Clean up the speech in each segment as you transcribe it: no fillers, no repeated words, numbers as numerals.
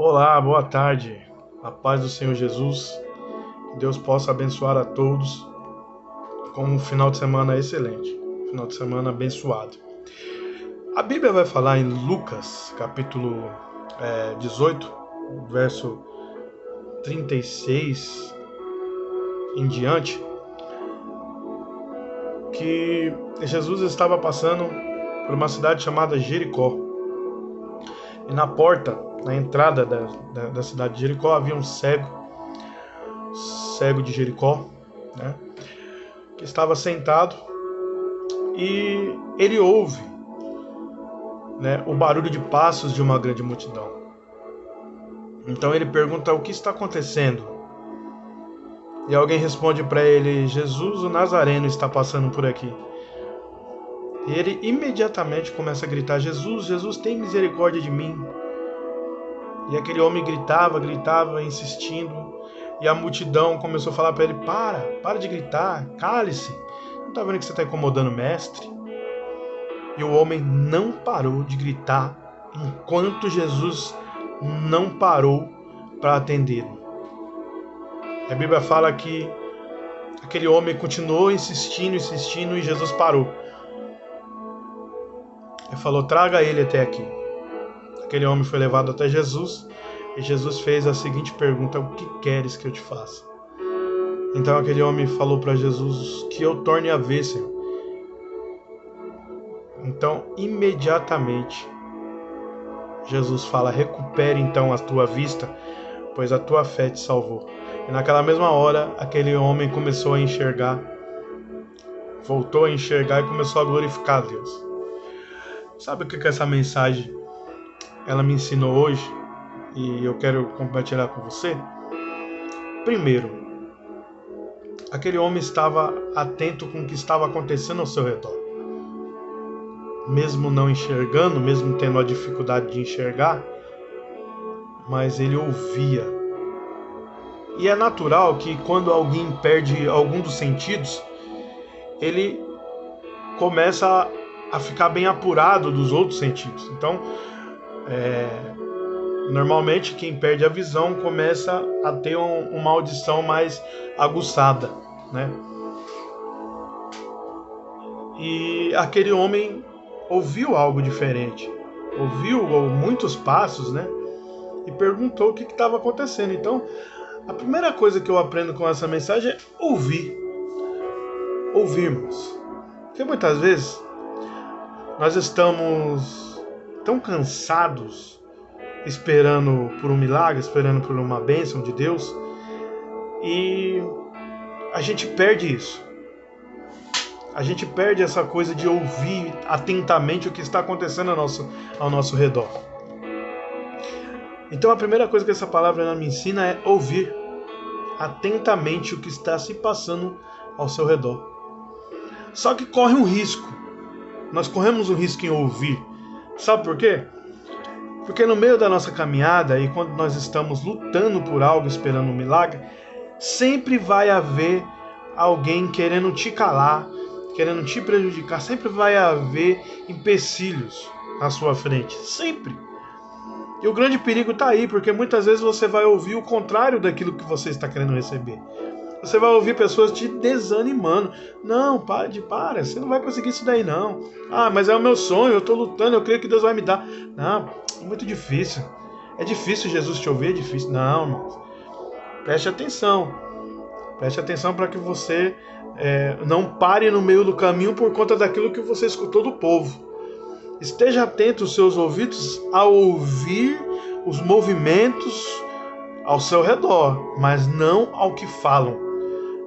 Olá, boa tarde. A paz do Senhor Jesus. Que Deus possa abençoar a todos com um final de semana excelente. Final de semana abençoado. A Bíblia vai falar em Lucas, capítulo 18, verso 36 em diante, que Jesus estava passando por uma cidade chamada Jericó. E na porta, na entrada da cidade de Jericó, havia um cego de Jericó, né, que estava sentado e ele ouve, né, o barulho de passos de uma grande multidão. Então ele pergunta: o que está acontecendo? E alguém responde para ele: Jesus, o Nazareno, está passando por aqui. E ele imediatamente começa a gritar: Jesus, Jesus, tem misericórdia de mim. E aquele homem gritava, insistindo. E a multidão começou a falar para ele: para de gritar, cale-se. Não está vendo que você está incomodando o mestre? E o homem não parou de gritar enquanto Jesus não parou para atendê-lo. A Bíblia fala que aquele homem continuou insistindo e Jesus parou. Ele falou: traga ele até aqui. Aquele homem foi levado até Jesus e Jesus fez a seguinte pergunta: o que queres que eu te faça? Então aquele homem falou para Jesus: que eu torne a ver, Senhor. Então imediatamente Jesus fala: recupere então a tua vista, pois a tua fé te salvou. E naquela mesma hora aquele homem começou a enxergar, voltou a enxergar e começou a glorificar a Deus. Sabe o que essa mensagem ela me ensinou hoje e eu quero compartilhar com você? Primeiro, aquele homem estava atento com o que estava acontecendo ao seu redor. Mesmo não enxergando, mesmo tendo a dificuldade de enxergar, mas ele ouvia. E é natural que quando alguém perde algum dos sentidos, ele começa a ficar bem apurado dos outros sentidos. Então, normalmente quem perde a visão começa a ter uma audição mais aguçada, né? E aquele homem ouviu algo diferente, ouviu muitos passos, né? E perguntou o que estava acontecendo. Então, a primeira coisa que eu aprendo com essa mensagem é ouvirmos. Porque muitas vezes nós estamos tão cansados esperando por um milagre, esperando por uma bênção de Deus, e a gente perde isso. A gente perde essa coisa de ouvir atentamente o que está acontecendo ao nosso redor. Então a primeira coisa que essa palavra me ensina é ouvir atentamente o que está se passando ao seu redor. Só que corre um risco. Nós corremos um risco em ouvir. Sabe por quê? Porque no meio da nossa caminhada e quando nós estamos lutando por algo, esperando um milagre, sempre vai haver alguém querendo te calar, querendo te prejudicar. Sempre vai haver empecilhos na sua frente. Sempre. E o grande perigo está aí, porque muitas vezes você vai ouvir o contrário daquilo que você está querendo receber. Você vai ouvir pessoas te desanimando. Não, para, você não vai conseguir isso daí não. Ah, mas é o meu sonho, eu estou lutando, eu creio que Deus vai me dar. Não, é muito difícil. É difícil Jesus te ouvir, é difícil. Não, irmão. Preste atenção. Preste atenção para que você não pare no meio do caminho por conta daquilo que você escutou do povo. Esteja atento os seus ouvidos a ouvir os movimentos ao seu redor, mas não ao que falam.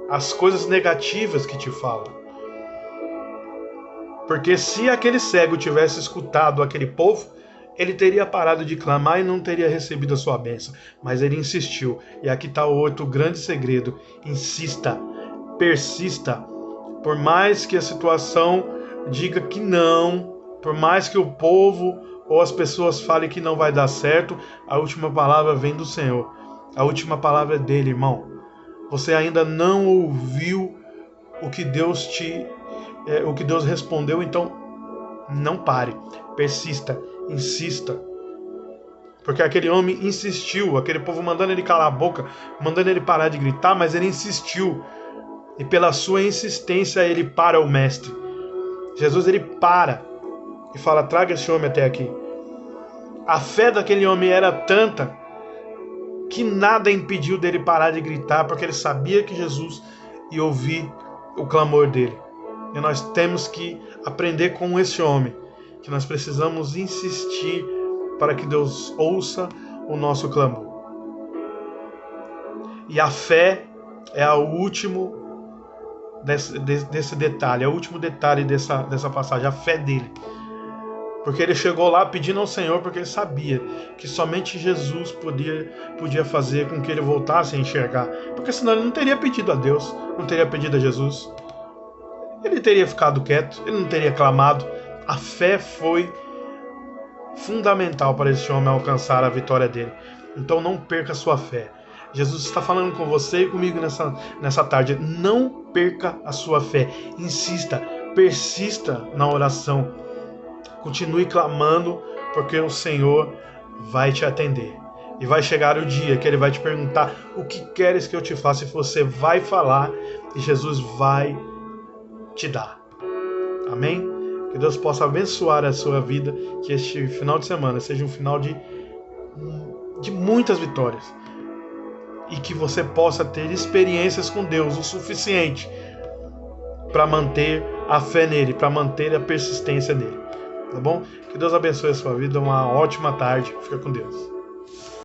As coisas negativas que te falam. Porque se aquele cego tivesse escutado aquele povo, ele teria parado de clamar e não teria recebido a sua bênção. Mas ele insistiu. E aqui está o outro grande segredo. Insista, persista. Por mais que a situação diga que não, por mais que o povo ou as pessoas falem que não vai dar certo, a última palavra vem do Senhor. A última palavra é dele, irmão. Você ainda não ouviu o que Deus respondeu, então não pare, persista, insista. Porque aquele homem insistiu, aquele povo mandando ele calar a boca, mandando ele parar de gritar, mas ele insistiu. E pela sua insistência ele para o mestre. Jesus ele para e fala: traga esse homem até aqui. A fé daquele homem era tanta que nada impediu dele parar de gritar, porque ele sabia que Jesus ia ouvir o clamor dele. E nós temos que aprender com esse homem, que nós precisamos insistir para que Deus ouça o nosso clamor. E a fé é o último desse detalhe, é o último detalhe dessa passagem, a fé dele. Porque ele chegou lá pedindo ao Senhor, porque ele sabia que somente Jesus podia fazer com que ele voltasse a enxergar. Porque senão ele não teria pedido a Deus, não teria pedido a Jesus. Ele teria ficado quieto, ele não teria clamado. A fé foi fundamental para esse homem alcançar a vitória dele. Então não perca a sua fé. Jesus está falando com você e comigo nessa tarde. Não perca a sua fé. Insista, persista na oração. Continue clamando, porque o Senhor vai te atender. E vai chegar o dia que Ele vai te perguntar: o que queres que eu te faça? E você vai falar e Jesus vai te dar. Amém? Que Deus possa abençoar a sua vida, que este final de semana seja um final de muitas vitórias. E que você possa ter experiências com Deus o suficiente para manter a fé nele, para manter a persistência nele. Tá bom? Que Deus abençoe a sua vida. Uma ótima tarde. Fica com Deus.